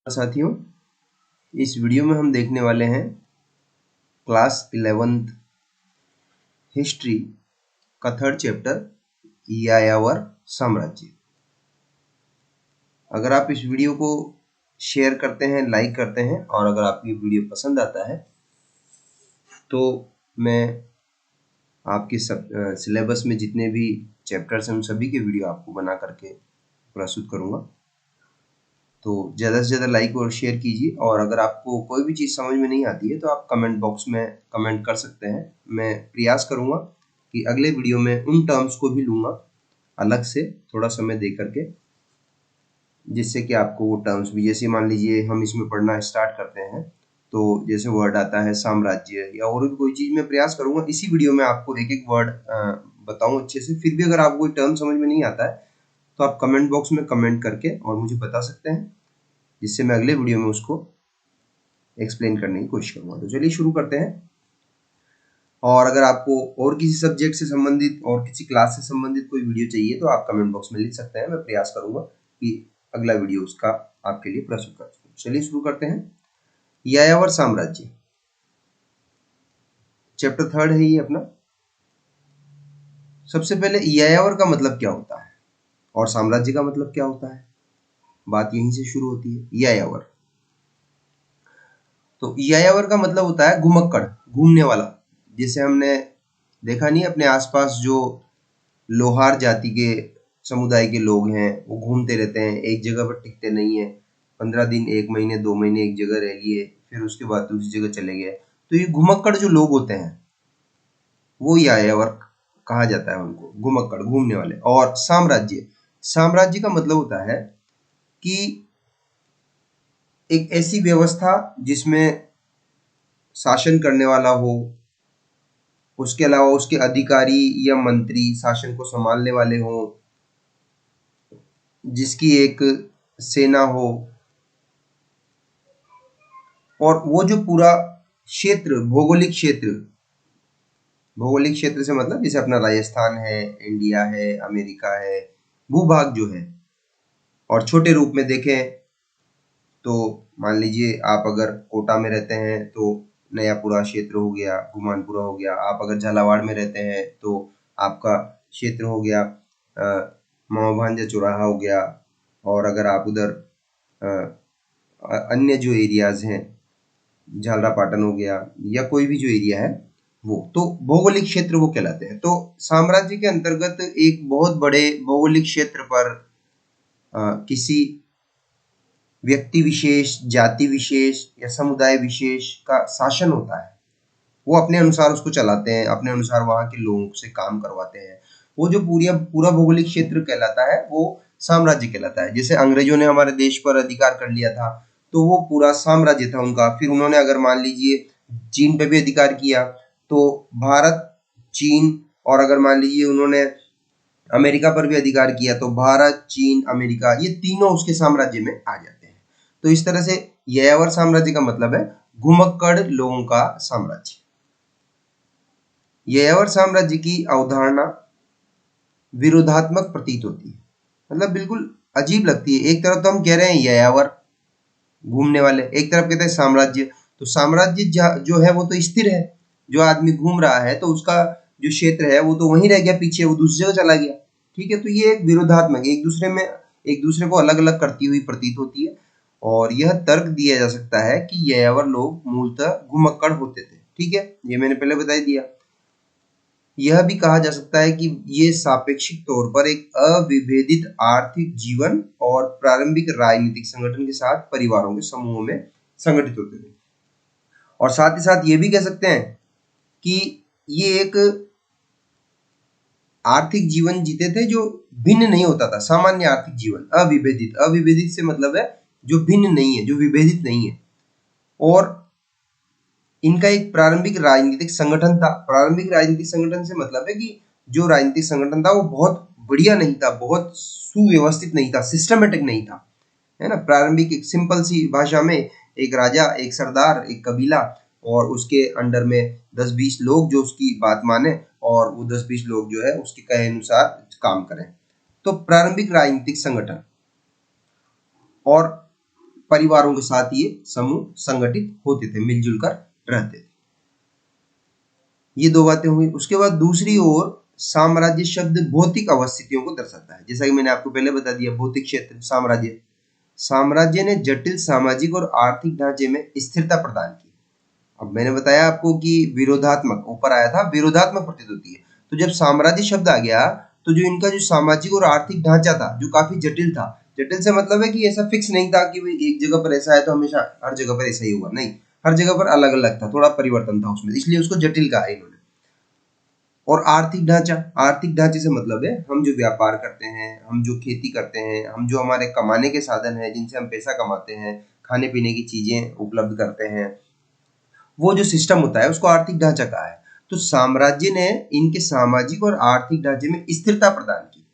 साथियों, इस वीडियो में हम देखने वाले हैं क्लास 11th हिस्ट्री का थर्ड चैप्टर यायावर साम्राज्य। अगर आप इस वीडियो को शेयर करते हैं, लाइक करते हैं और अगर आपको ये वीडियो पसंद आता है तो मैं आपके सिलेबस में जितने भी चैप्टर्स हैं उन सभी के वीडियो आपको बना करके प्रस्तुत करूँगा। तो ज़्यादा से ज़्यादा लाइक और शेयर कीजिए और अगर आपको कोई भी चीज़ समझ में नहीं आती है तो आप कमेंट बॉक्स में कमेंट कर सकते हैं। मैं प्रयास करूँगा कि अगले वीडियो में उन टर्म्स को भी लूँगा अलग से थोड़ा समय दे करके, जिससे कि आपको वो टर्म्स भी, जैसे मान लीजिए हम इसमें पढ़ना स्टार्ट करते हैं तो जैसे वर्ड आता है साम्राज्य या और भी कोई चीज़, मैं प्रयास करूँगा इसी वीडियो में आपको एक एक वर्ड बताऊँ अच्छे से। फिर भी अगर आपको कोई टर्म समझ में नहीं आता है तो आप कमेंट बॉक्स में कमेंट करके और मुझे बता सकते हैं, जिससे मैं अगले वीडियो में उसको एक्सप्लेन करने की कोशिश करूँगा। तो चलिए शुरू करते हैं। और अगर आपको और किसी सब्जेक्ट से संबंधित और किसी क्लास से संबंधित कोई वीडियो चाहिए तो आप कमेंट बॉक्स में लिख सकते हैं। मैं प्रयास करूँगा कि अगला वीडियो उसका आपके लिए प्रस्तुत कर सकूँ। चलिए शुरू करते हैं। यायावर साम्राज्य चैप्टर थर्ड है ये अपना। सबसे पहले यायावर का मतलब क्या होता है और साम्राज्य का मतलब क्या होता है, बात यहीं से शुरू होती है। यायावर, तो यायावर का मतलब होता है घुमक्कड़, घूमने वाला। जैसे हमने देखा नहीं, अपने आसपास जो लोहार जाति के समुदाय के लोग हैं वो घूमते रहते हैं, एक जगह पर टिकते नहीं है। 15 दिन, 1 महीने, 2 महीने एक जगह रह लिए, फिर उसके बाद दूसरी जगह चले गए। तो ये घुमक्कड़ जो लोग होते हैं वो यायावर कहा जाता है उनको, घुमक्कड़, घूमने वाले। और साम्राज्य, साम्राज्य का मतलब होता है कि एक ऐसी व्यवस्था जिसमें शासन करने वाला हो, उसके अलावा उसके अधिकारी या मंत्री शासन को संभालने वाले हों, जिसकी एक सेना हो, और वो जो पूरा क्षेत्र, भौगोलिक क्षेत्र से मतलब जैसे अपना राजस्थान है, इंडिया है, अमेरिका है, भूभाग जो है। और छोटे रूप में देखें तो मान लीजिए आप अगर कोटा में रहते हैं तो नयापुरा क्षेत्र हो गया, गुमानपुरा हो गया। आप अगर झालावाड़ में रहते हैं तो आपका क्षेत्र हो गया मामा भांजा चौराहा हो गया। और अगर आप उधर अन्य जो एरियाज हैं, झालरापाटन हो गया या कोई भी जो एरिया है वो, तो भौगोलिक क्षेत्र वो कहलाते हैं। तो साम्राज्य के अंतर्गत एक बहुत बड़े भौगोलिक क्षेत्र पर किसी व्यक्ति विशेष, जाति विशेष या समुदाय विशेष का शासन होता है। वो अपने अनुसार उसको चलाते हैं, अपने अनुसार वहाँ के लोगों से काम करवाते हैं। वो जो पूरा भौगोलिक क्षेत्र कहलाता है वो साम्राज्य कहलाता है। जैसे अंग्रेजों ने हमारे देश पर अधिकार कर लिया था तो वो पूरा साम्राज्य था उनका। फिर उन्होंने अगर मान लीजिए चीन पे भी अधिकार किया तो भारत, चीन, और अगर मान लीजिए उन्होंने अमेरिका पर भी अधिकार किया तो भारत, चीन, अमेरिका, ये तीनों उसके साम्राज्य में आ जाते हैं। तो इस तरह से यायावर साम्राज्य का मतलब है घुमक्कड़ लोगों का साम्राज्य। यायावर साम्राज्य की अवधारणा विरोधात्मक प्रतीत होती है, मतलब बिल्कुल अजीब लगती है। एक तरफ तो हम कह रहे हैं यायावर घूमने वाले, एक तरफ कहते हैं साम्राज्य। तो साम्राज्य जो है वो तो स्थिर है, जो आदमी घूम रहा है तो उसका जो क्षेत्र है वो तो वहीं रह गया, पीछे वो दूसरी जगह चला गया। ठीक है, तो ये एक विरोधात्मक, एक दूसरे को अलग अलग करती हुई प्रतीत होती है। और यह तर्क दिया जा सकता है कि यायावर लोग मूलतः घुमक्कड़ होते थे। ठीक है, ये मैंने पहले बता ही दिया। यह भी कहा जा सकता है कि ये सापेक्षिक तौर पर एक अविभेदित आर्थिक जीवन और प्रारंभिक राजनीतिक संगठन के साथ परिवारों के समूहों में संगठित होते थे। और साथ ही साथ ये भी कह सकते हैं कि ये एक आर्थिक जीवन जीते थे जो भिन्न नहीं होता था, सामान्य आर्थिक जीवन, अविभेदित। अविभेदित से मतलब है जो भिन्न नहीं है, जो विभेदित नहीं है। और इनका एक प्रारंभिक राजनीतिक संगठन था। प्रारंभिक राजनीतिक संगठन से मतलब है कि जो राजनीतिक संगठन था वो बहुत बढ़िया नहीं था, बहुत सुव्यवस्थित नहीं था, सिस्टमेटिक नहीं था, है ना। प्रारंभिक एक सिंपल सी भाषा में एक राजा, एक सरदार, एक कबीला और उसके अंडर में 10-20 लोग जो उसकी बात माने और वो 10-20 लोग जो है उसके कहे अनुसार काम करें। तो प्रारंभिक राजनीतिक संगठन। और परिवारों के साथ ये समूह संगठित होते थे, मिलजुल कर रहते थे। ये दो बातें हुई। उसके बाद दूसरी ओर साम्राज्य शब्द भौतिक अवस्थितियों को दर्शाता है। जैसा कि मैंने आपको पहले बता दिया, भौतिक क्षेत्र साम्राज्य। साम्राज्य ने जटिल सामाजिक और आर्थिक ढांचे में स्थिरता प्रदान की। अब मैंने बताया आपको कि विरोधात्मक, ऊपर आया था विरोधात्मक प्रतीत होती है। तो जब साम्राज्य शब्द आ गया तो जो इनका जो सामाजिक और आर्थिक ढांचा था जो काफी जटिल था, जटिल से मतलब है कि ऐसा फिक्स नहीं था कि भाई एक जगह पर ऐसा है तो हमेशा हर जगह पर ऐसा ही होगा, नहीं, हर जगह पर अलग अलग था, थोड़ा परिवर्तन था उसमें, इसलिए उसको जटिल कहा इन्होंने। और आर्थिक ढांचा, आर्थिक ढांचे से मतलब है हम जो व्यापार करते हैं, हम जो खेती करते हैं, हम जो हमारे कमाने के साधन है जिनसे हम पैसा कमाते हैं, खाने पीने की चीजें उपलब्ध करते हैं, वो जो सिस्टम होता है उसको आर्थिक ढांचा कहा है। तो साम्राज्य ने इनके सामाजिक और आर्थिक ढांचे में स्थिरता प्रदान की।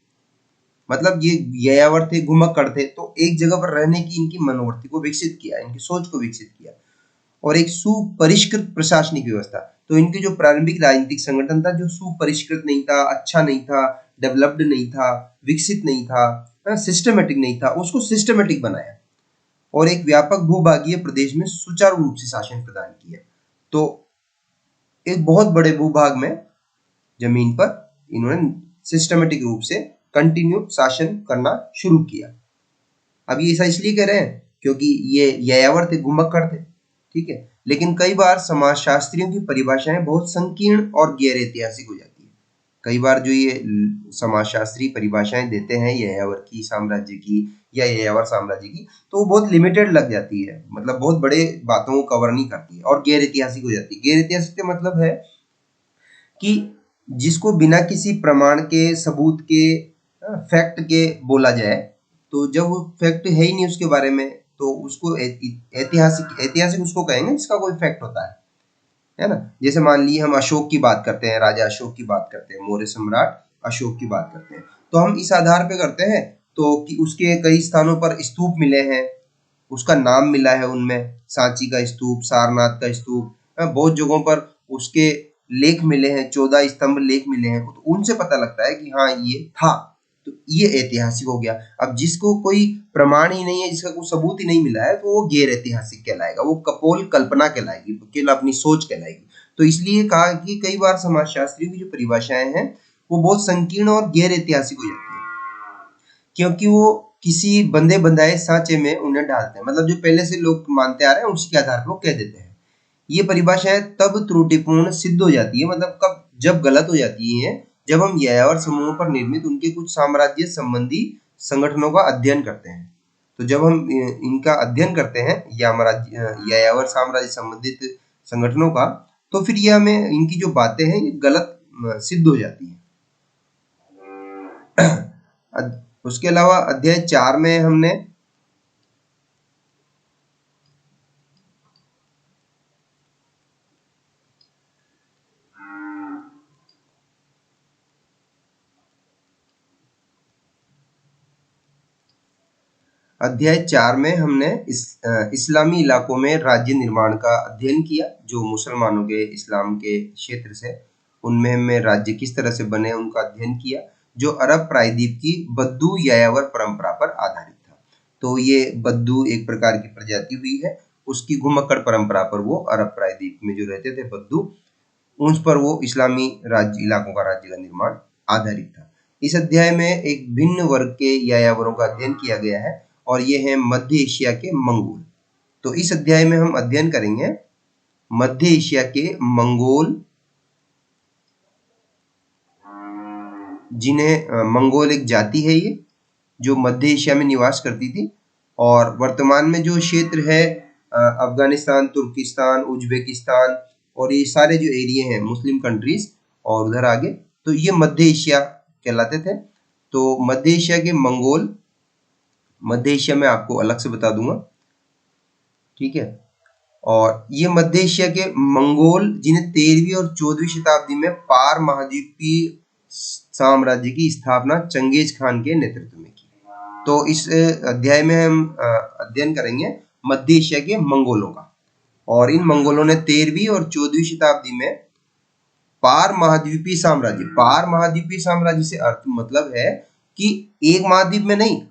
मतलब ये यायावर थे, घुमक्कड़ थे, तो एक जगह पर रहने की इनकी मनोवृत्ति को विकसित किया, इनकी सोच को विकसित किया। और एक सुपरिष्कृत प्रशासनिक व्यवस्था, तो इनके जो प्रारंभिक राजनीतिक संगठन था जो सुपरिष्कृत नहीं था, अच्छा नहीं था, डेवलप्ड नहीं था, विकसित नहीं था, सिस्टमेटिक नहीं था, उसको सिस्टमेटिक बनाया और एक व्यापक भूभागीय प्रदेश में सुचारू रूप से शासन प्रदान किया। तो एक बहुत बड़े भूभाग में जमीन पर इन्होंने सिस्टमेटिक रूप से कंटिन्यू शासन करना शुरू किया। अब ये ऐसा इसलिए कह रहे हैं क्योंकि ये यायावर थे, घुमक्कड़ थे, ठीक है। लेकिन कई बार समाजशास्त्रियों की परिभाषाएं बहुत संकीर्ण और गैर ऐतिहासिक हो जाती है। कई बार जो ये समाजशास्त्री परिभाषाएं देते हैं यायावर की साम्राज्य की या यायावर साम्राज्य की, तो वो बहुत लिमिटेड लग जाती है, मतलब बहुत बड़े बातों को कवर नहीं करती है और गैर ऐतिहासिक हो जाती है। गैर ऐतिहासिक का मतलब है कि जिसको बिना किसी प्रमाण के, सबूत के, फैक्ट के बोला जाए, तो जब वो फैक्ट है ही नहीं उसके बारे में तो उसको ऐतिहासिक, ऐतिहासिक उसको कहेंगे जिसका कोई फैक्ट होता है ना। जैसे मान लीजिए हम अशोक की बात करते हैं, राजा अशोक की बात करते हैं, मौर्य सम्राट अशोक की बात करते हैं, तो हम इस आधार पे करते हैं तो कि उसके कई स्थानों पर स्तूप मिले हैं, उसका नाम मिला है उनमें, सांची का स्तूप, सारनाथ का स्तूप, बहुत जगहों पर उसके लेख मिले हैं, 14 स्तंभ लेख मिले हैं, तो उनसे पता लगता है कि हाँ ये था, तो ये ऐतिहासिक हो गया। अब जिसको कोई प्रमाण ही नहीं है, जिसका कोई सबूत ही नहीं मिला है, तो वो गैर ऐतिहासिक कहलाएगा, वो कपोल कल्पना कहलाएगी, केवल अपनी सोच कहलाएगी। तो इसलिए कहा कि कई बार समाजशास्त्रियों की जो परिभाषाएं हैं वो बहुत संकीर्ण और गैर ऐतिहासिक हो जाती है, क्योंकि वो किसी बंधे बंधाए सांचे में उन्हें डालते हैं, मतलब जो पहले से लोग मानते आ रहे हैं उसी के आधार पर वो कह देते हैं। ये परिभाषाएं तब त्रुटिपूर्ण सिद्ध हो जाती है, मतलब कब, जब गलत हो जाती है, जब हम यायावर समूहों पर निर्मित उनके कुछ साम्राज्य संबंधी संगठनों का अध्ययन करते हैं। तो जब हम इनका अध्ययन करते हैं यायावर साम्राज्य संबंधित संगठनों का, तो फिर ये हमें इनकी जो बातें हैं ये गलत सिद्ध हो जाती है। उसके अलावा अध्याय 4 में हमने इस्लामी इलाकों में राज्य निर्माण का अध्ययन किया, जो मुसलमानों के, इस्लाम के क्षेत्र से, उनमें हमें राज्य किस तरह से बने उनका अध्ययन किया, जो अरब प्रायद्वीप की बद्दू यायावर परंपरा पर आधारित था। तो ये बद्दू एक प्रकार की प्रजाति हुई है, उसकी घुमक्कड़ परंपरा पर, वो अरब प्रायद्वीप में जो रहते थे बद्दू, उन पर वो इस्लामी राज्य इलाकों का राज्य का निर्माण आधारित था। इस अध्याय में एक भिन्न वर्ग के यायावरों का अध्ययन किया गया है और ये है मध्य एशिया के मंगोल। तो इस अध्याय में हम अध्ययन करेंगे मध्य एशिया के मंगोल, जिन्हें मंगोल एक जाति है ये, जो मध्य एशिया में निवास करती थी। और वर्तमान में जो क्षेत्र है अफगानिस्तान, तुर्किस्तान, उज्बेकिस्तान और ये सारे जो एरिया हैं मुस्लिम कंट्रीज और उधर आगे, तो ये मध्य एशिया कहलाते थे। तो मध्य एशिया के मंगोल, मध्य एशिया में आपको अलग से बता दूंगा, ठीक है। और ये मध्य एशिया के मंगोल, जिन्हें 13वीं और 14वीं शताब्दी में पार महाद्वीपीय साम्राज्य की स्थापना चंगेज खान के नेतृत्व में की। तो इस अध्याय में हम अध्ययन करेंगे मध्य एशिया के मंगोलों का। और इन मंगोलों ने 13वीं और 14वीं शताब्दी में पार महाद्वीपीय साम्राज्य, पार महाद्वीपीय साम्राज्य से अर्थ मतलब है कि एक महाद्वीप में नहीं,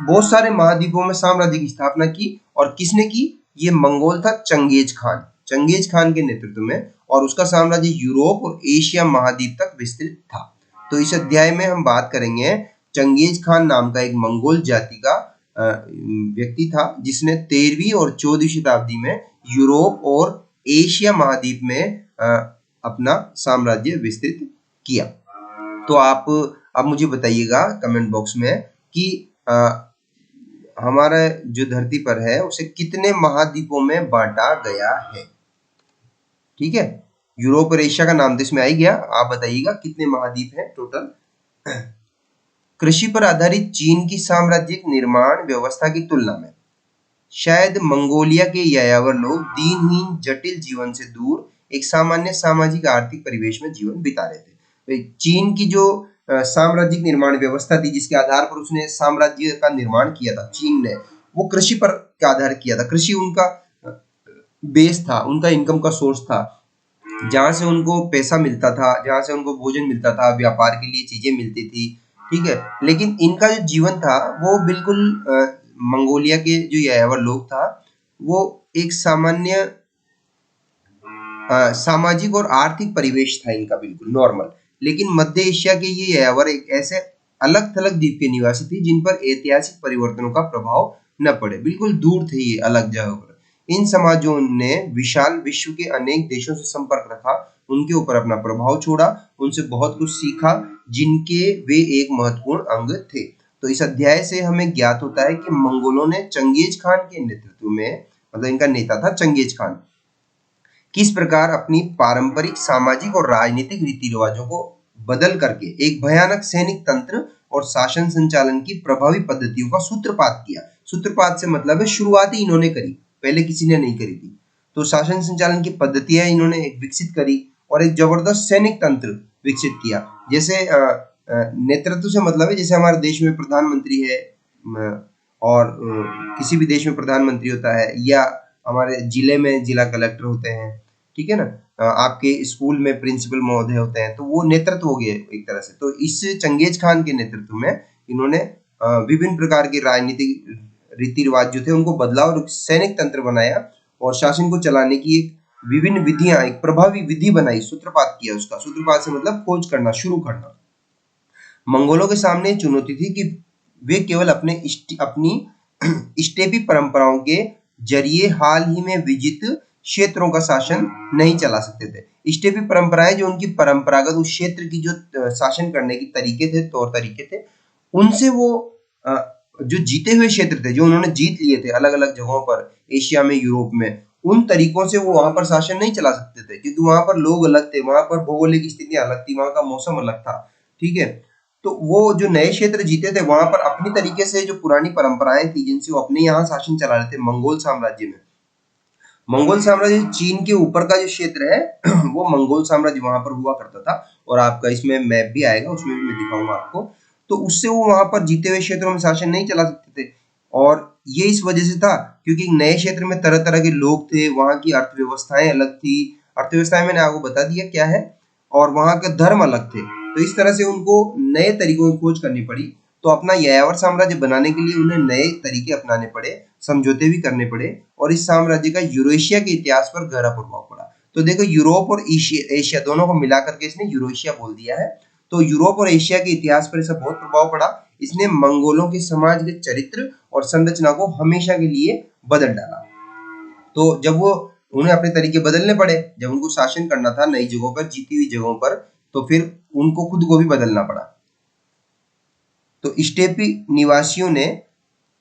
बहुत सारे महाद्वीपों में साम्राज्य की स्थापना की और किसने की? ये मंगोल था चंगेज खान, चंगेज खान के नेतृत्व में, और उसका साम्राज्य यूरोप और एशिया महाद्वीप तक विस्तृत था। तो इस अध्याय में हम बात करेंगे चंगेज खान नाम का एक मंगोल जाति का व्यक्ति था, जिसने 13वीं और 14वीं शताब्दी में यूरोप और एशिया महाद्वीप में अपना साम्राज्य विस्तृत किया। तो आप अब मुझे बताइएगा कमेंट बॉक्स में कि हमारा जो धरती पर है उसे कितने महाद्वीपों में बांटा गया है। ठीक है, यूरोप और एशिया का नाम तो इसमें आ ही गया। आप बताइएगा कितने महाद्वीप हैं टोटल। कृषि पर आधारित चीन की साम्राज्यिक निर्माण व्यवस्था की तुलना में शायद मंगोलिया के यायावर लोग दीनहीन जटिल जीवन से दूर एक सामान्य सामाजिक आर्थिक परिवेश में जीवन बिता रहे थे। चीन की जो साम्राज्यिक निर्माण व्यवस्था थी, जिसके आधार पर उसने साम्राज्य का निर्माण किया था चीन ने, वो कृषि पर आधार किया था। कृषि उनका बेस था, उनका इनकम का सोर्स था, जहां से उनको पैसा मिलता था, जहां से उनको भोजन मिलता था, व्यापार के लिए चीजें मिलती थी। ठीक है, लेकिन इनका जो जीवन था वो बिल्कुल मंगोलिया के जो यायावर लोग था वो एक सामान्य सामाजिक और आर्थिक परिवेश था इनका, बिल्कुल नॉर्मल। लेकिन मध्य एशिया के ये यायावर एक ऐसे अलग थलग द्वीप के निवासी थे जिन पर ऐतिहासिक परिवर्तनों का प्रभाव न पड़े, बिल्कुल दूर थे ये अलग जगह पर। इन समाजों ने विशाल विश्व के अनेक देशों से संपर्क रखा, उनके ऊपर अपना प्रभाव छोड़ा, उनसे बहुत कुछ सीखा, जिनके वे एक महत्वपूर्ण अंग थे। तो इस अध्याय से हमें ज्ञात होता है कि मंगोलों ने चंगेज खान के नेतृत्व में, मतलब इनका नेता था चंगेज खान, किस प्रकार अपनी पारंपरिक सामाजिक और राजनीतिक रीति रिवाजों को बदल करके एक भयानक सैनिक तंत्र और शासन संचालन की प्रभावी पद्धतियों का सूत्रपात किया। सूत्रपात से मतलब है शुरुआती इन्होंने करी, पहले किसी ने नहीं करी थी। तो शासन संचालन की पद्धतियां इन्होंने एक विकसित करी और एक जबरदस्त सैनिक तंत्र विकसित किया। जैसे नेतृत्व से मतलब है जैसे हमारे देश में प्रधानमंत्री है और किसी भी देश में प्रधानमंत्री होता है, या हमारे जिले में जिला कलेक्टर होते हैं, ठीक है ना, आपके स्कूल में प्रिंसिपल महोदय होते हैं, तो वो नेतृत्व हो गया एक तरह से। तो इस चंगेज खान के नेतृत्व में इन्होंने विभिन्न प्रकार के राजनीतिक रीति रिवाज जो थे उनको बदला और सैनिक तंत्र बनाया और शासन को चलाने की एक विभिन्न विधियां, एक प्रभावी विधि बनाई, सूत्रपात किया उसका। सूत्रपात से मतलब खोज करना, शुरू करना। मंगोलों के सामने चुनौती थी कि वे केवल अपनी स्टेपी परंपराओं के जरिए हाल ही में विजित क्षेत्रों का शासन नहीं चला सकते थे। स्टेपी परंपराएं जो उनकी परंपरागत उस क्षेत्र की जो शासन करने की तरीके थे, तौर तरीके थे, उनसे वो जो जीते हुए क्षेत्र थे, जो उन्होंने जीत लिए थे अलग अलग जगहों पर, एशिया में, यूरोप में, उन तरीकों से वो वहां पर शासन नहीं चला सकते थे, क्योंकि वहां पर लोग अलग थे, वहां पर भौगोलिक स्थितियां अलग थी, वहां का मौसम अलग था। ठीक है, तो वो जो नए क्षेत्र जीते थे वहां पर अपनी तरीके से जो पुरानी परंपराएं थी जिनसे वो अपने यहाँ शासन चला रहे थे मंगोल साम्राज्य में। मंगोल साम्राज्य चीन के ऊपर का जो क्षेत्र है वो मंगोल साम्राज्य वहां पर हुआ करता था, और आपका इसमें मैप भी आएगा, उसमें भी मैं दिखाऊंगा आपको। तो उससे वो वहां पर जीते हुए क्षेत्रों में शासन नहीं चला सकते थे, और ये इस वजह से था क्योंकि नए क्षेत्र में तरह तरह के लोग थे, वहां की अर्थव्यवस्थाएं अलग थी, अर्थव्यवस्थाएं मैंने आपको बता दिया क्या है, और वहां के धर्म अलग थे। तो इस तरह से उनको नए तरीकों की खोज करनी पड़ी। तो अपना यायावर साम्राज्य बनाने के लिए उन्हें नए तरीके अपनाने पड़े, समझौते भी करने पड़े, और इस साम्राज्य का यूरेशिया के इतिहास पर गहरा प्रभाव पड़ा। तो देखो, यूरोप और एशिया दोनों को मिलाकर के इसने यूरेशिया बोल दिया है। तो यूरोप और एशिया के इतिहास पर इसका बहुत प्रभाव पड़ा। इसने मंगोलों के समाज के चरित्र और संरचना को हमेशा के लिए बदल डाला। तो जब वो उन्हें अपने तरीके बदलने पड़े, जब उनको शासन करना था नई जगहों पर, जीती हुई जगहों पर, तो फिर उनको खुद को भी बदलना पड़ा। तो स्टेपी निवासियों ने,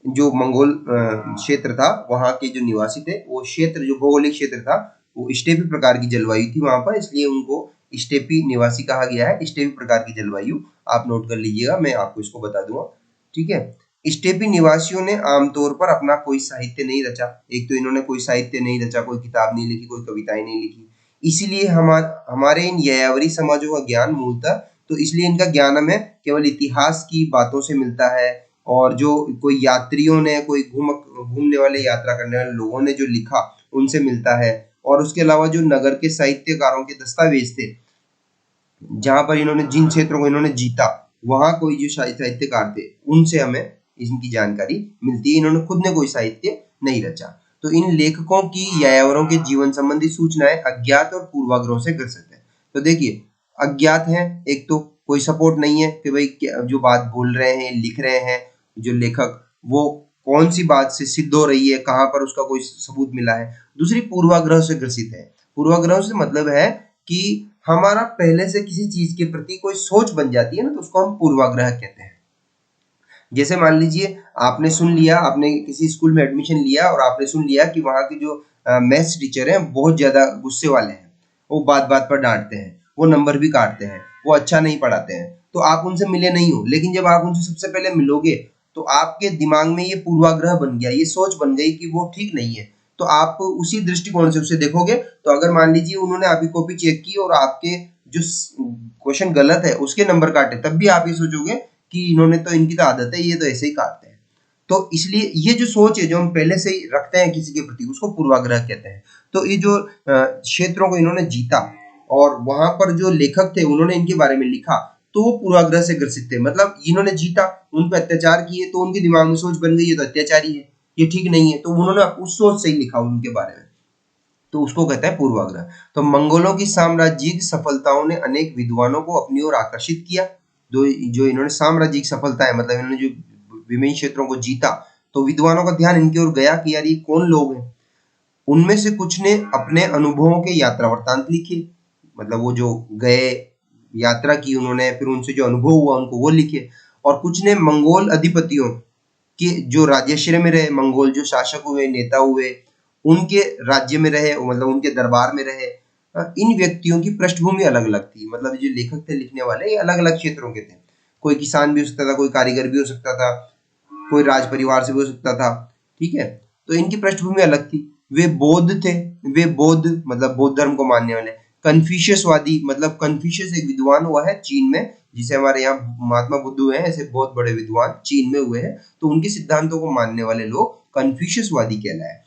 जो मंगोल क्षेत्र था, वहां के जो निवासी थे, वो क्षेत्र जो भौगोलिक क्षेत्र था वो स्टेपी प्रकार की जलवायु थी वहां पर, इसलिए उनको स्टेपी निवासी कहा गया है। स्टेपी प्रकार की जलवायु आप नोट कर लीजिएगा, मैं आपको इसको बता दूंगा। ठीक है, स्टेपी निवासियों ने आमतौर पर अपना कोई साहित्य नहीं रचा। एक तो इन्होंने कोई साहित्य नहीं रचा, कोई किताब नहीं लिखी, कोई कविताएं नहीं लिखी, इसीलिए हमारे इन यायावरी समाजों का ज्ञान मूलतः, तो इसलिए इनका ज्ञान हमें केवल इतिहास की बातों से मिलता है, और जो कोई यात्रियों ने, कोई घूमने वाले, यात्रा करने वाले लोगों ने जो लिखा उनसे मिलता है। और उसके अलावा जो नगर के साहित्यकारों के दस्तावेज थे, जहां पर इन्होंने, जिन क्षेत्रों को इन्होंने जीता, वहां कोई जो साहित्यकार थे उनसे हमें इनकी जानकारी मिलती है। इन्होंने खुद ने कोई साहित्य नहीं रचा। तो इन लेखकों की यायावरों के जीवन संबंधी सूचनाएं अज्ञात और पूर्वाग्रहों से ग्रसित है। तो देखिए अज्ञात है, एक तो कोई सपोर्ट नहीं है कि भाई जो बात बोल रहे हैं लिख रहे हैं जो लेखक वो कौन सी बात से सिद्ध हो रही है, कहाँ पर उसका कोई सबूत मिला है। दूसरी पूर्वाग्रह से ग्रसित है। पूर्वाग्रह से मतलब है कि हमारा पहले से किसी चीज के प्रति कोई सोच बन जाती है ना, तो उसको हम पूर्वाग्रह कहते हैं। जैसे मान लीजिए आपने सुन लिया, आपने किसी स्कूल में एडमिशन लिया और आपने सुन लिया कि वहाँ के जो मैथ्स टीचर हैं बहुत ज्यादा गुस्से वाले हैं, वो बात बात पर डांटते हैं, वो नंबर भी काटते हैं, वो अच्छा नहीं पढ़ाते हैं। तो आप उनसे मिले नहीं हो, लेकिन जब आप उनसे सबसे पहले मिलोगे तो आपके दिमाग में ये पूर्वाग्रह बन गया, ये सोच बन गई कि वो ठीक नहीं है। तो आप उसी दृष्टिकोण से उसे देखोगे। तो अगर मान लीजिए उन्होंने आपकी कॉपी चेक की और आपके जो क्वेश्चन गलत है उसके नंबर काटे, तब भी आप ये सोचोगे कि इन्होंने तो, इनकी तो आदत है, ये तो ऐसे ही काटते हैं। तो इसलिए ये जो सोच है जो हम पहले से ही रखते हैं किसी के प्रति, उसको पूर्वाग्रह कहते हैं। तो ये जो क्षेत्रों को इन्होंने जीता और वहां पर जो लेखक थे उन्होंने इनके बारे में लिखा, तो वो पूर्वाग्रह से ग्रसित थे। मतलब इन्होंने जीता, उन पर अत्याचार किए, तो उनके दिमाग में सोच बन गई ये तो अत्याचारी है, ये ठीक नहीं है, तो उन्होंने उस सोच से ही लिखा उनके बारे में, तो उसको कहते हैं पूर्वाग्रह। तो मंगोलों की साम्राज्यिक सफलताओं ने अनेक विद्वानों को अपनी ओर आकर्षित किया। जो इन्होंने साम्राज्यिक सफलता है, मतलब इन्होंने जो विभिन्न क्षेत्रों को जीता, तो विद्वानों का ध्यान इनकी ओर गया कि यार ये कौन लोग हैं। उनमें से कुछ ने अपने अनुभवों के यात्रा वृत्तांत लिखे, मतलब वो जो गए, यात्रा की उन्होंने, फिर उनसे जो अनुभव हुआ उनको वो लिखे। और कुछ ने मंगोल अधिपतियों के जो राज्याश्रय में रहे, मंगोल जो शासक हुए, नेता हुए, उनके राज्य में रहे, मतलब उनके दरबार में रहे। इन व्यक्तियों की पृष्ठभूमि अलग अलग थी, मतलब जो लेखक थे लिखने वाले, ये अलग अलग क्षेत्रों के थे। कोई किसान भी हो सकता था, कोई कारीगर भी हो सकता था, कोई राज परिवार से भी हो सकता था, ठीक है। तो इनकी पृष्ठभूमि अलग थी। वे बौद्ध थे, वे बौद्ध मतलब बौद्ध धर्म को मानने वाले। कन्फ्यूशियसवादी, मतलब कन्फ्यूशियस एक विद्वान हुआ है चीन में, जिसे हमारे यहाँ महात्मा बुद्ध हुए हैं, ऐसे बहुत बड़े विद्वान चीन में हुए हैं। तो उनके सिद्धांतों को मानने वाले लोग कन्फ्यूशियसवादी कहलाए।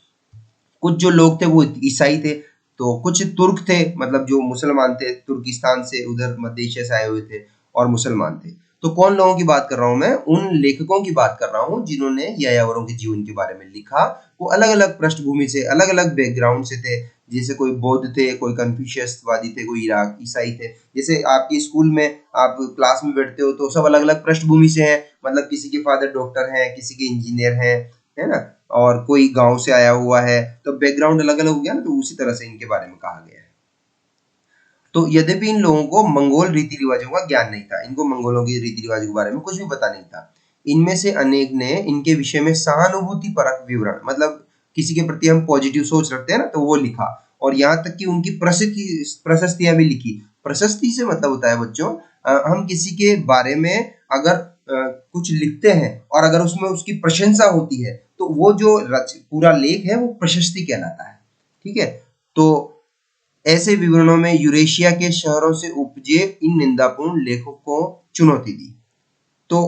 कुछ जो लोग थे वो ईसाई थे, तो कुछ तुर्क थे, मतलब जो मुसलमान थे, तुर्किस्तान से, उधर मध्य एशिया से आए हुए थे और मुसलमान थे। तो कौन लोगों की बात कर रहा हूं मैं? उन लेखकों की बात कर रहा हूं जिन्होंने यायावरों के जीवन के बारे में लिखा। वो अलग अलग पृष्ठभूमि से, अलग अलग बैकग्राउंड से थे। जैसे कोई बौद्ध थे, कोई कन्फ्यूशियसवादी थे, कोई इराक ईसाई थे। जैसे आपकी स्कूल में आप क्लास में बैठते हो तो सब अलग अलग पृष्ठभूमि से हैं, मतलब किसी के फादर डॉक्टर हैं, किसी के इंजीनियर हैं, है ना, और कोई गांव से आया हुआ है, तो बैकग्राउंड अलग अलग हो गया ना, तो उसी तरह से इनके बारे में कहा गया है। तो यद्यपि इन लोगों को मंगोल रीति रिवाजों का ज्ञान नहीं था, इनको मंगोलों की रीति रिवाजों के बारे में कुछ भी पता नहीं था। इनमें से अनेक ने इनके विषय में सहानुभूति परक विवरण, मतलब किसी के प्रति हम पॉजिटिव सोच रखते हैं ना, तो वो लिखा। और यहाँ तक कि उनकी प्रशस्तियां भी लिखी। प्रशस्ति से मतलब होता है बच्चों, हम किसी के बारे में अगर कुछ लिखते हैं और अगर उसमें उसकी प्रशंसा होती है, तो वो जो पूरा लेख है वो प्रशस्ति कहलाता है, ठीक है। तो ऐसे विवरणों में यूरेशिया के शहरों से उपजे इन निंदापूर्ण लेखों को चुनौती दी। तो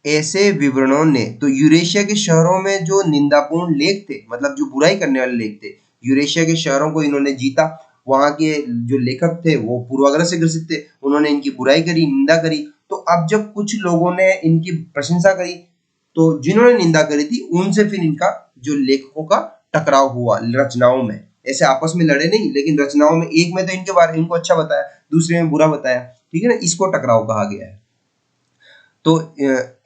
ऐसे विवरणों ने, तो यूरेशिया के शहरों में जो निंदापूर्ण लेख थे, मतलब जो बुराई करने वाले लेख थे, यूरेशिया के शहरों को इन्होंने जीता। वहां के जो लेखक थे वो पूर्वाग्रह से ग्रसित थे, उन्होंने इनकी बुराई करी, निंदा करी। तो अब जब कुछ लोगों ने इनकी प्रशंसा करी, तो जिन्होंने निंदा करी थी उनसे फिर इनका जो लेखकों का टकराव हुआ रचनाओं में। ऐसे आपस में लड़े नहीं, लेकिन रचनाओं में, एक में तो इनके बारे में इनको अच्छा बताया, दूसरे में बुरा बताया, ठीक है ना, इसको टकराव कहा गया है। तो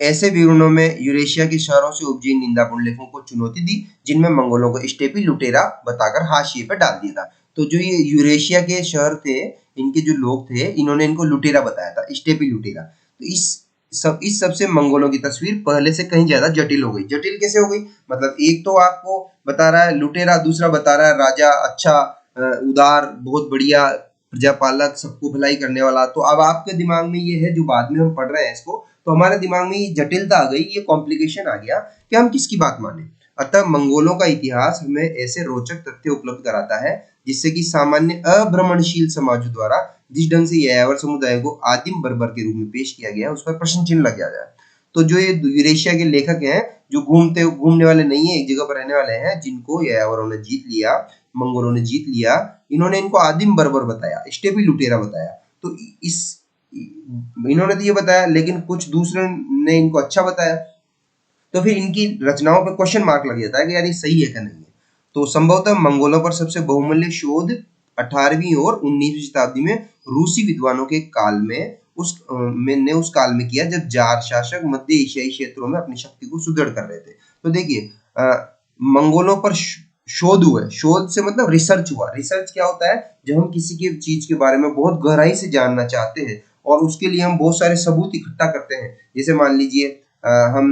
ऐसे विवरणों में यूरेशिया के शहरों से उपजे निंदापूर्ण लेखों को चुनौती दी, जिनमें मंगोलों को स्टेपी लुटेरा बताकर हाशिए पर डाल दिया था। तो जो ये यूरेशिया के शहर थे, इनके जो लोग थे, इन्होंने इनको लुटेरा बताया था, स्टेपी लुटेरा। तो इस सबसे मंगोलों की तस्वीर पहले से कहीं ज्यादा जटिल हो गई। जटिल कैसे हो गई? मतलब एक तो आपको बता रहा है लुटेरा, दूसरा बता रहा है राजा, अच्छा, उदार, बहुत बढ़िया, प्रजापालक, सबको भलाई करने वाला। तो अब आपके दिमाग में ये है, जो बाद में हम पढ़ रहे हैं इसको, तो हमारे दिमाग में ये जटिलता आ गई, ये कॉम्प्लिकेशन आ गया कि हम किसकी बात माने। अतः मंगोलों का इतिहास हमें ऐसे रोचक तथ्य उपलब्ध कराता है जिससे कि सामान्य अभ्रमणशील समाजों द्वारा जिस ढंग से यायावर समुदाय को आदिम बर्बर के रूप में पेश किया गया, उस पर प्रश्न चिन्ह लग जाए। तो जो ये यूरेशिया के लेखक हैं, जो घूमने वाले नहीं है, एक जगह पर रहने वाले हैं, जिनको यायावरों ने जीत लिया, मंगोलों ने जीत लिया, इन्होंने इनको आदिम बर्बर बताया, स्टेपी लुटेरा बताया। तो इन्होंने तो ये बताया, लेकिन कुछ दूसरे ने इनको अच्छा बताया। तो फिर इनकी रचनाओं पे क्वेश्चन मार्क लग जाता है कि यार ये सही है कि नहीं है। तो संभवतः मंगोलों पर सबसे बहुमूल्य शोध 18वीं और 19वीं शताब्दी में रूसी विद्वानों के काल में उस काल में किया जब जार शासक मध्य एशियाई क्षेत्रों में अपनी शक्ति को सुदृढ़ कर रहे थे। तो देखिए मंगोलों पर शोध हुए, शोध से मतलब रिसर्च हुआ। रिसर्च क्या होता है? जब हम किसी की चीज के बारे में बहुत गहराई से जानना चाहते हैं और उसके लिए हम बहुत सारे सबूत इकट्ठा करते हैं। जैसे मान लीजिए हम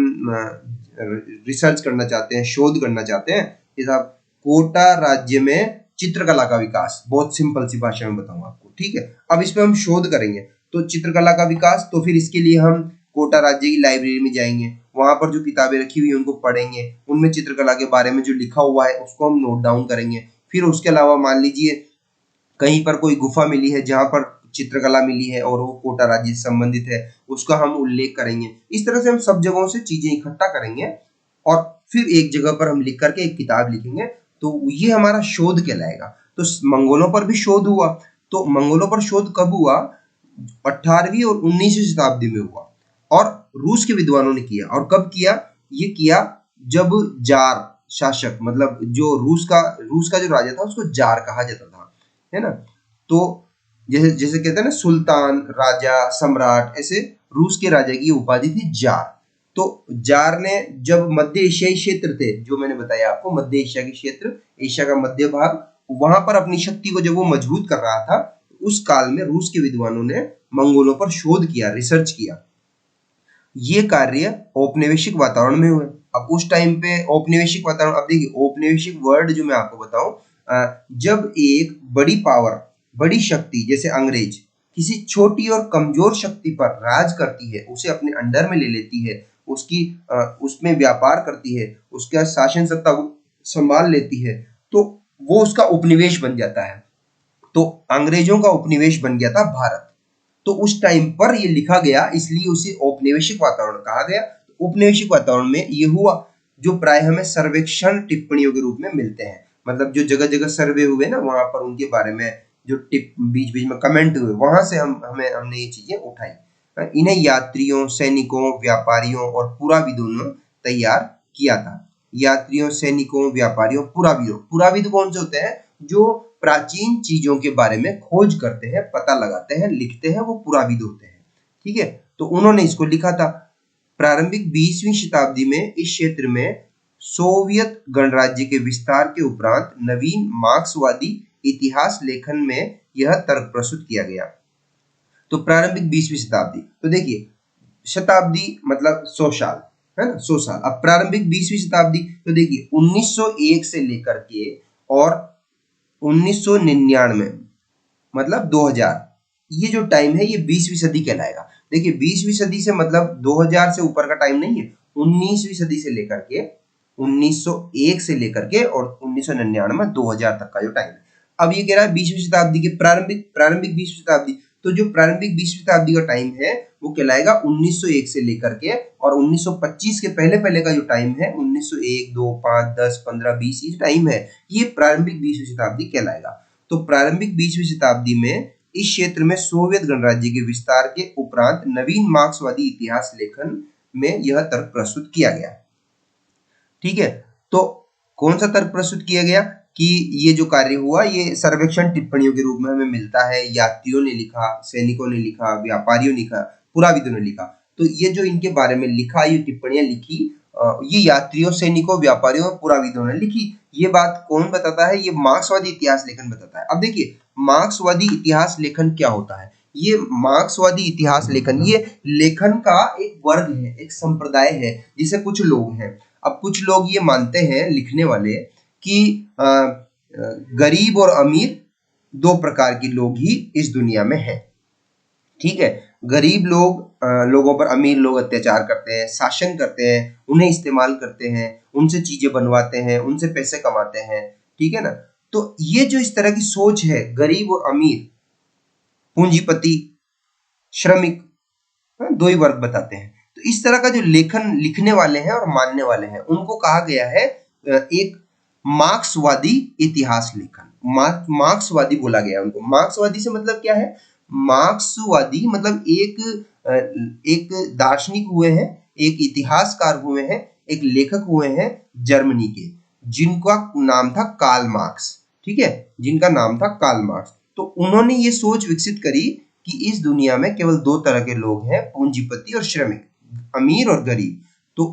रिसर्च करना चाहते हैं, शोध करना चाहते हैं कि साहब कोटा राज्य में चित्रकला का विकास, बहुत सिंपल सी भाषा में बताऊं आपको, ठीक है। अब इस पे हम शोध करेंगे तो चित्रकला का विकास, तो फिर इसके लिए हम कोटा राज्य की लाइब्रेरी में जाएंगे, वहां पर जो किताबें रखी हुई है उनको पढ़ेंगे, उनमें चित्रकला के बारे में जो लिखा हुआ है उसको हम नोट डाउन करेंगे। फिर उसके अलावा मान लीजिए कहीं पर कोई गुफा मिली है जहां पर चित्रकला मिली है और वो कोटा राज्य से संबंधित है, उसका हम उल्लेख करेंगे। इस तरह से हम सब जगहों से चीजें इकट्ठा करेंगे और फिर एक जगह पर हम लिख करके एक किताब लिखेंगे, तो ये हमारा शोध कहलाएगा। तो मंगोलों पर भी शोध हुआ। तो मंगोलों पर शोध कब हुआ? 18वीं और 19वीं शताब्दी में हुआ और रूस के विद्वानों ने किया। और कब किया? ये किया जब जार शासक, मतलब जो रूस का जो राजा था उसको जार कहा जाता था, है ना। तो जैसे जैसे कहते हैं ना सुल्तान, राजा, सम्राट, ऐसे रूस के राजा की उपाधि थी जार। तो जार ने जब मध्य एशियाई क्षेत्र थे, जो मैंने बताया आपको, मध्य एशिया के क्षेत्र, एशिया का मध्य भाग, वहां पर अपनी शक्ति को जब वो मजबूत कर रहा था, उस काल में रूस के विद्वानों ने मंगोलों पर शोध किया, रिसर्च किया। ये कार्य औपनिवेशिक वातावरण में हुए। अब उस टाइम पे औपनिवेशिक वातावरण, अब देखिए औपनिवेशिक वर्ड जो मैं आपको बताऊं, जब एक बड़ी पावर, बड़ी शक्ति जैसे अंग्रेज किसी छोटी और कमजोर शक्ति पर राज करती है, उसे अपने अंडर में ले लेती है, उसमें व्यापार करती है, उसका शासन सत्ता को संभाल लेती है, तो वो उसका उपनिवेश बन जाता है। तो अंग्रेजों का उपनिवेश बन गया था भारत। तो उस टाइम पर ये लिखा गया, इसलिए उसे औपनिवेशिक वातावरण कहा गया। औपनिवेशिक वातावरण में ये हुआ, जो प्राय हमें सर्वेक्षण टिप्पणियों के रूप में मिलते हैं। मतलब जो जगह जगह सर्वे हुए ना, वहां पर उनके बारे में जो बीच बीच में कमेंट हुए, वहां से हमने ये चीजें उठाई। इन्हें यात्रियों, सैनिकों, व्यापारियों और पुराविदों ने तैयार किया था। यात्रियों, सैनिकों, व्यापारियों, पुराविदों। पुराविद कौन से होते हैं? जो प्राचीन चीजों के बारे में खोज करते हैं, पता लगाते हैं, लिखते हैं, वो पुराविद होते हैं, ठीक है। तो उन्होंने इसको लिखा था। प्रारंभिक 20वीं शताब्दी में इस क्षेत्र में सोवियत गणराज्य के विस्तार के उपरांत नवीन मार्क्सवादी इतिहास लेखन में यह तर्क प्रस्तुत किया गया। तो प्रारंभिक 20वीं शताब्दी, तो देखिए शताब्दी मतलब 100 साल, है ना, 100 साल। अब प्रारंभिक 20वीं शताब्दी, तो देखिए 1901 से लेकर के और 1999 मतलब 2000, ये जो टाइम है ये 20वीं सदी कहलाएगा। देखिए 20वीं सदी से मतलब 2000 से ऊपर का टाइम नहीं है, 19वीं सदी से लेकर के 1901 से लेकर के और 1999 2000 तक का जो टाइम है। अब ये कह रहा है 20वीं शताब्दी के प्रारंभिक 20वीं शताब्दी, तो जो प्रारंभिक 20वीं शताब्दी का टाइम है वो कहलाएगा 1901 से लेकर के और 1925 के पहले पहले का जो टाइम है 1901, 2, 5, 10, 15, 20, ये टाइम है, ये प्रारंभिक 20वीं शताब्दी कहलाएगा। तो प्रारंभिक 20वीं शताब्दी में इस क्षेत्र में सोवियत गणराज्य के विस्तार के उपरांत नवीन मार्क्सवादी इतिहास लेखन में यह तर्क प्रस्तुत किया गया, ठीक है। तो कौन सा तर्क प्रस्तुत किया गया कि ये जो कार्य हुआ ये सर्वेक्षण टिप्पणियों के रूप में हमें मिलता है। यात्रियों ने लिखा, सैनिकों ने लिखा, व्यापारियों ने लिखा, पुराविदों ने लिखा। तो ये जो इनके बारे में लिखा, ये टिप्पणियां लिखी, ये यात्रियों, सैनिकों, व्यापारियों और पुराविदों ने लिखी। ये बात कौन बताता है? ये मार्क्सवादी इतिहास लेखन बताता है। अब देखिए मार्क्सवादी इतिहास लेखन क्या होता है? ये मार्क्सवादी इतिहास लेखन, ये लेखन का एक वर्ग है, एक संप्रदाय है, जिसे कुछ लोग हैं। अब कुछ लोग ये मानते हैं, लिखने वाले, कि गरीब और अमीर दो प्रकार के लोग ही इस दुनिया में हैं, ठीक है। गरीब लोगों पर अमीर लोग अत्याचार करते हैं, शासन करते हैं, उन्हें इस्तेमाल करते हैं, उनसे चीजें बनवाते हैं, उनसे पैसे कमाते हैं, ठीक है ना। तो ये जो इस तरह की सोच है, गरीब और अमीर, पूंजीपति, श्रमिक, दो ही वर्ग बताते हैं। तो इस तरह का जो लेखन लिखने वाले हैं और मानने वाले हैं, उनको कहा गया है एक मार्क्सवादी इतिहास लेखन। मार्क्सवादी बोला गया है उनको। मार्क्सवादी से मतलब क्या है? मार्क्सवादी मतलब एक दार्शनिक हुए हैं, एक इतिहासकार हुए हैं, एक लेखक हुए हैं जर्मनी के, जिनका नाम था कार्ल मार्क्स। ठीक है, जिनका नाम था कार्ल मार्क्स। तो उन्होंने ये सोच विकसित करी कि इस दुनिया में केवल दो तरह के लोग हैं, पूंजीपति और श्रमिक, अमीर और गरीब। तो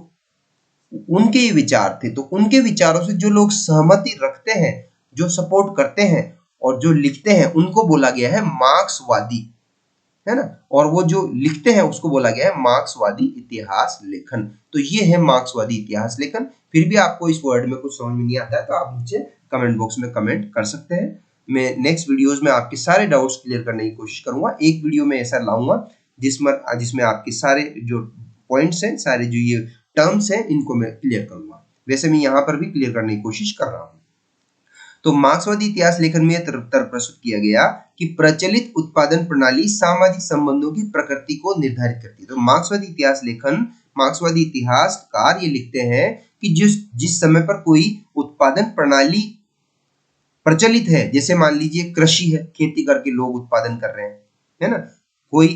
उनके ये विचार थे। तो उनके विचारों से जो लोग सहमति रखते हैं, जो सपोर्ट करते हैं और जो लिखते हैं, उनको बोला गया है मार्क्सवादी, है ना। और वो जो लिखते हैं उसको बोला गया है मार्क्सवादी इतिहास लेखन। तो ये है मार्क्सवादी इतिहास लेखन। फिर भी आपको इस वर्ड में कुछ समझ में नहीं आता है तो आप नीचे कमेंट बॉक्स में कमेंट कर सकते हैं। मैं नेक्स्ट वीडियोस में आपके सारे डाउट्स क्लियर करने की कोशिश करूंगा। एक वीडियो में ऐसा लाऊंगा जिसमें आपके सारे जो पॉइंट्स हैं, सारे जो ये टर्म्स हैं, इनको मैं क्लियर करूंगा। वैसे मैं यहाँ पर भी क्लियर करने की कोशिश कर रहा हूँ। तो मार्क्सवादी इतिहास लेखन में तर्क प्रस्तुत किया गया कि प्रचलित उत्पादन प्रणाली सामाजिक संबंधों की प्रकृति को निर्धारित करती है। तो मार्क्सवादी इतिहास लेखन, मार्क्सवादी इतिहासकार ये लिखते हैं कि जिस समय पर कोई उत्पादन प्रणाली प्रचलित है, जैसे मान लीजिए कृषि है, खेती करके लोग उत्पादन कर रहे हैं, है ना, कोई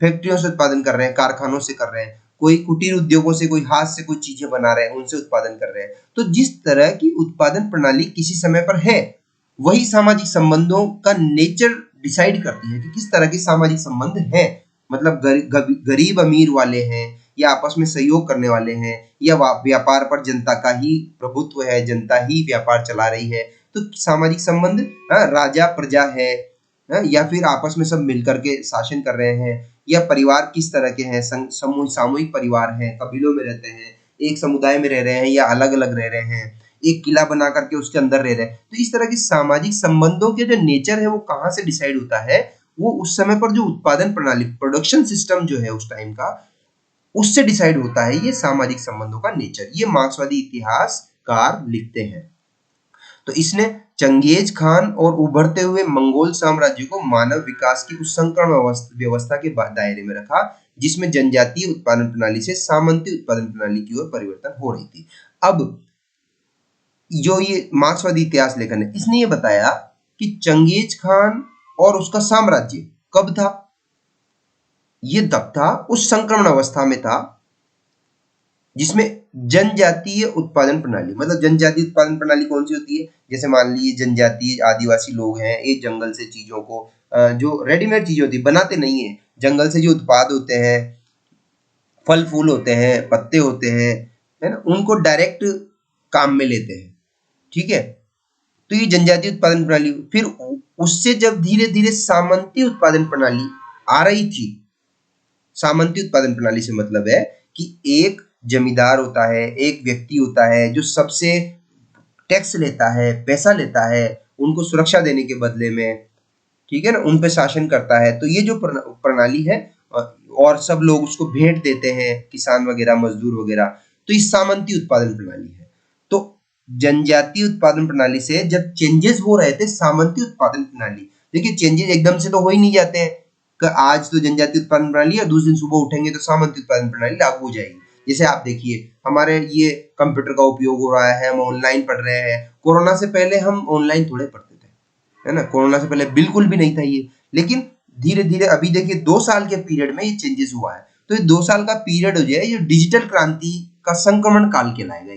फैक्ट्रियों से उत्पादन कर रहे हैं, कारखानों से कर रहे हैं, कोई कुटीर उद्योगों से, कोई हाथ से कोई चीजें बना रहे हैं, उनसे उत्पादन कर रहे हैं। तो जिस तरह की उत्पादन प्रणाली किसी समय पर है, वही सामाजिक संबंधों का नेचर डिसाइड करती है कि किस तरह के सामाजिक संबंध हैं। मतलब गरीब अमीर वाले हैं, या आपस में सहयोग करने वाले हैं, या व्यापार पर जनता का ही प्रभुत्व है, जनता ही व्यापार चला रही है। तो सामाजिक संबंध राजा प्रजा है, या फिर आपस में सब मिलकर के शासन कर रहे हैं, या परिवार किस तरह के हैं, सामूहिक परिवार हैं, कबीलों में रहते हैं, एक समुदाय में रह रहे हैं, या अलग अलग रह रहे हैं, एक किला बना करके उसके अंदर रह रहे हैं। तो इस तरह की सामाजिक संबंधों के जो नेचर है वो कहाँ से डिसाइड होता है, वो उस समय पर जो उत्पादन प्रणाली, प्रोडक्शन सिस्टम जो है उस टाइम का, उससे डिसाइड होता है ये सामाजिक संबंधों का नेचर। ये मार्क्सवादी इतिहासकार लिखते हैं। तो इसने चंगेज खान और उभरते हुए मंगोल साम्राज्य को मानव विकास की उस संक्रमण व्यवस्था के दायरे में रखा जिसमें जनजातीय उत्पादन प्रणाली से सामंती उत्पादन प्रणाली की ओर परिवर्तन हो रही थी। अब जो ये मार्क्सवादी इतिहास लेखन है, इसने ये बताया कि चंगेज खान और उसका साम्राज्य कब था। ये तब था, उस संक्रमण अवस्था में था जिसमें जनजातीय उत्पादन प्रणाली, मतलब जनजातीय उत्पादन प्रणाली कौन सी होती है, जैसे मान लीजिए जनजातीय आदिवासी लोग हैं, ये जंगल से चीजों को, जो रेडीमेड चीजें होती है, बनाते नहीं है, जंगल से जो उत्पाद होते हैं, फल फूल होते हैं, पत्ते होते हैं, है ना, उनको डायरेक्ट काम में लेते हैं। ठीक है, तो ये जनजातीय उत्पादन प्रणाली। फिर उससे जब धीरे धीरे सामंती उत्पादन प्रणाली आ रही थी, सामंती उत्पादन प्रणाली से मतलब है कि एक जमींदार होता है, एक व्यक्ति होता है जो सबसे टैक्स लेता है, पैसा लेता है, उनको सुरक्षा देने के बदले में, ठीक है ना, उन पे शासन करता है। तो ये जो प्रणाली है, और सब लोग उसको भेंट देते हैं, किसान वगैरह, मजदूर वगैरह, तो ये सामंती उत्पादन प्रणाली है। तो जनजातीय उत्पादन प्रणाली से जब चेंजेस हो रहे थे सामंती उत्पादन प्रणाली, देखिए चेंजेस एकदम से तो हो ही नहीं जाते हैं कि आज तो जनजातीय उत्पादन प्रणाली है, दूसरे दिन सुबह उठेंगे तो सामंती उत्पादन प्रणाली लागू हो जाएगी। जैसे आप देखिए, हमारे ये कंप्यूटर का उपयोग हो रहा है, हम ऑनलाइन पढ़ रहे हैं। कोरोना से पहले हम ऑनलाइन थोड़े पढ़ते थे, है ना, कोरोना से पहले बिल्कुल भी नहीं था ये। लेकिन धीरे धीरे अभी देखिए 2 साल के पीरियड में ये चेंजेस हुआ है। तो ये 2 साल का पीरियड हो जाए, ये डिजिटल क्रांति का संक्रमण काल कहलाएगा।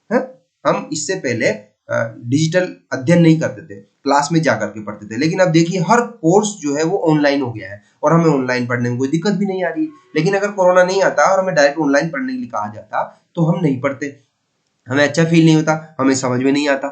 है, हम इससे पहले डिजिटल अध्ययन नहीं करते थे, क्लास में जाकर के पढ़ते थे, लेकिन अब देखिए हर कोर्स जो है वो ऑनलाइन हो गया है और हमें ऑनलाइन पढ़ने में कोई दिक्कत भी नहीं आ रही है। लेकिन अगर कोरोना नहीं आता और हमें डायरेक्ट ऑनलाइन पढ़ने के लिए कहा जाता तो हम नहीं पढ़ते, हमें अच्छा फील नहीं होता, हमें समझ में नहीं आता।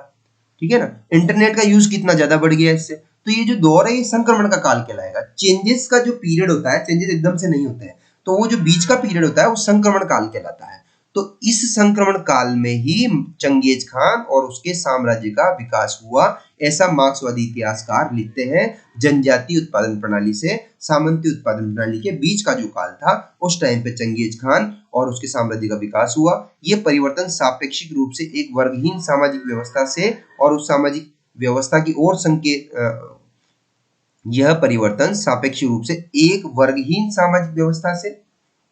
ठीक है ना, इंटरनेट का यूज कितना ज्यादा बढ़ गया है इससे। तो ये जो दौर है ये संक्रमण का काल कहलाएगा। चेंजेस का जो पीरियड होता है, चेंजेस एकदम से नहीं होते हैं, तो वो जो बीच का पीरियड होता है वो संक्रमण काल कहलाता है। तो इस संक्रमण काल में ही चंगेज खान और उसके साम्राज्य का विकास हुआ, ऐसा मार्क्सवादी इतिहासकार लिखते हैं। जनजातीय उत्पादन प्रणाली से सामंती उत्पादन प्रणाली के बीच का जो काल था, उस टाइम पे चंगेज खान और उसके साम्राज्य का विकास हुआ। यह परिवर्तन सापेक्षिक रूप से एक वर्गहीन सामाजिक व्यवस्था से और उस सामाजिक व्यवस्था की ओर संकेत, यह परिवर्तन सापेक्षिक रूप से एक वर्गहीन सामाजिक व्यवस्था से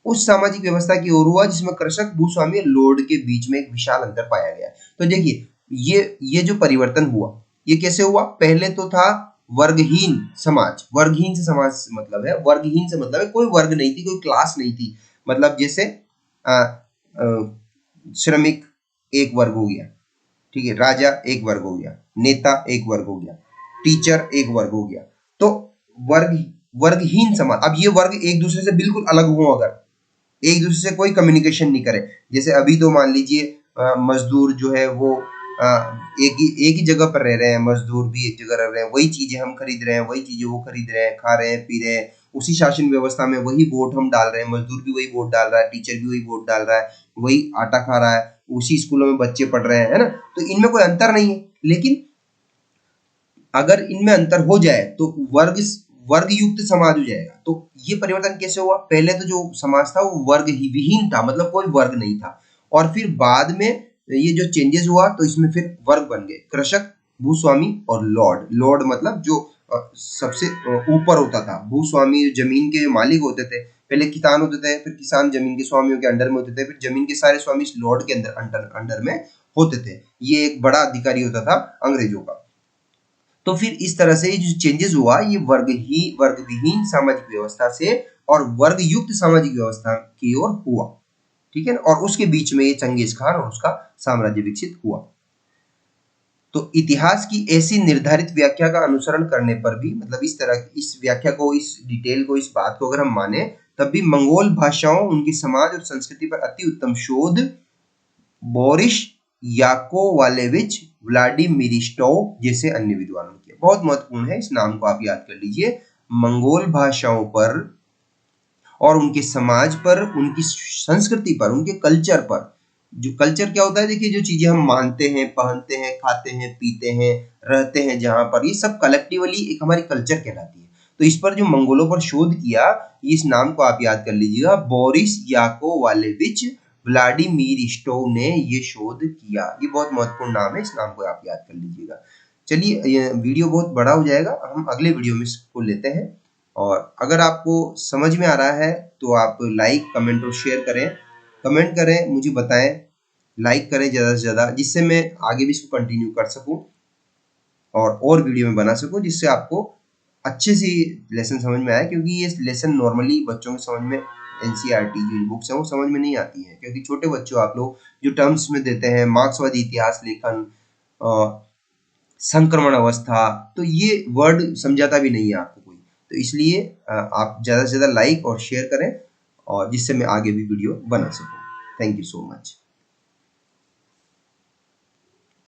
उस सामाजिक व्यवस्था की ओर हुआ जिसमें कृषक, भूस्वामी और लॉर्ड के बीच में एक विशाल अंतर पाया गया। तो देखिए ये जो परिवर्तन हुआ, ये कैसे हुआ। पहले तो था वर्गहीन समाज। वर्गहीन से समाज से मतलब है, वर्गहीन से मतलब है कोई वर्ग नहीं थी, कोई क्लास नहीं थी। मतलब जैसे श्रमिक एक वर्ग हो गया, ठीक है, राजा एक वर्ग हो गया, नेता एक वर्ग हो गया, टीचर एक वर्ग हो गया। तो वर्ग वर्गहीन समाज, अब ये वर्ग एक दूसरे से बिल्कुल अलग हो, अगर एक दूसरे से कोई कम्युनिकेशन नहीं करे, जैसे अभी तो मान लीजिए मजदूर जो है वो एक ही जगह पर रह रहे हैं, मजदूर भी एक जगह रह रहे हैं, वही चीजें हम खरीद रहे हैं, वही चीजें वो खरीद रहे हैं, खा रहे हैं, पी रहे हैं, उसी शासन व्यवस्था में वही वोट हम डाल रहे हैं, मजदूर भी वही वोट डाल रहा है, टीचर भी वही वोट डाल रहा है, वही आटा खा रहा है, उसी स्कूलों में बच्चे पढ़ रहे हैं, है ना। तो इनमें कोई अंतर नहीं है, लेकिन अगर इनमें अंतर हो जाए तो वर्ग युक्त समाज हो जाएगा। तो ये परिवर्तन कैसे हुआ? पहले तो जो समाज था वो वर्ग ही विहीन था, मतलब कोई वर्ग नहीं था, और फिर बाद में ये जो चेंजेस हुआ तो इसमें फिर वर्ग बन गए, कृषक, भूस्वामी और लॉर्ड। लॉर्ड मतलब जो सबसे ऊपर होता था, भूस्वामी जमीन के मालिक होते थे, पहले किसान होते थे, फिर किसान जमीन के स्वामियों के अंडर में होते थे, फिर जमीन के सारे स्वामी इस लॉर्ड के अंडर में होते थे। ये एक बड़ा अधिकारी होता था अंग्रेजों का। तो फिर इस तरह से जो चेंजेस हुआ ये वर्ग विहीन सामाजिक व्यवस्था से और वर्ग युक्त सामाजिक व्यवस्था की ओर हुआ, ठीक है ना। और उसके बीच में ये चंगेज खान और उसका साम्राज्य विकसित हुआ। तो इतिहास की ऐसी निर्धारित व्याख्या का अनुसरण करने पर भी, मतलब इस तरह इस व्याख्या को, इस डिटेल को, इस बात को अगर हम माने, तब भी मंगोल भाषाओं, उनकी समाज और संस्कृति पर अति उत्तम शोध बोरिस याकोवालेविच व्लादिमीरिस्टोव जैसे अन्य विद्वानों ने किया। बहुत महत्वपूर्ण है, इस नाम को आप याद कर लीजिए। मंगोल भाषाओं पर और उनके समाज पर, उनकी संस्कृति पर, उनके कल्चर पर। जो कल्चर क्या होता है, देखिए, जो चीजें हम मानते हैं, पहनते हैं, खाते हैं, पीते हैं, रहते हैं जहां पर, ये सब कलेक्टिवली एक हमारी कल्चर कहलाती है। तो इस पर जो मंगोलों पर शोध किया, इस नाम को आप याद कर लीजिएगा, बोरिस याकोवालेविच व्लादिमीरिस्टोव ने ये शोध किया। ये बहुत महत्वपूर्ण नाम है, इस नाम को आप याद कर लीजिएगा। चलिए, ये वीडियो बहुत बड़ा हो जाएगा, हम अगले वीडियो में इसको लेते हैं। और अगर आपको समझ में आ रहा है तो आप लाइक, कमेंट और शेयर करें, कमेंट करें, मुझे बताएं, लाइक करें ज़्यादा से ज़्यादा, जिससे मैं आगे भी इसको कंटिन्यू कर सकूं और वीडियो में बना सकूं, जिससे आपको अच्छे से लेसन समझ में आए। क्योंकि ये लेसन नॉर्मली बच्चों की समझ में, एनसीईआरटी जो बुक्स हैं वो समझ में नहीं आती है, क्योंकि छोटे बच्चों आप लोग जो टर्म्स में देते हैं, मार्क्सवादी इतिहास लेखन, संक्रमण अवस्था, तो ये वर्ड समझाता भी नहीं है आपको कोई। तो इसलिए आप ज़्यादा से ज़्यादा लाइक और शेयर करें, और जिससे मैं आगे भी वीडियो बना सकूं। Thank you so much.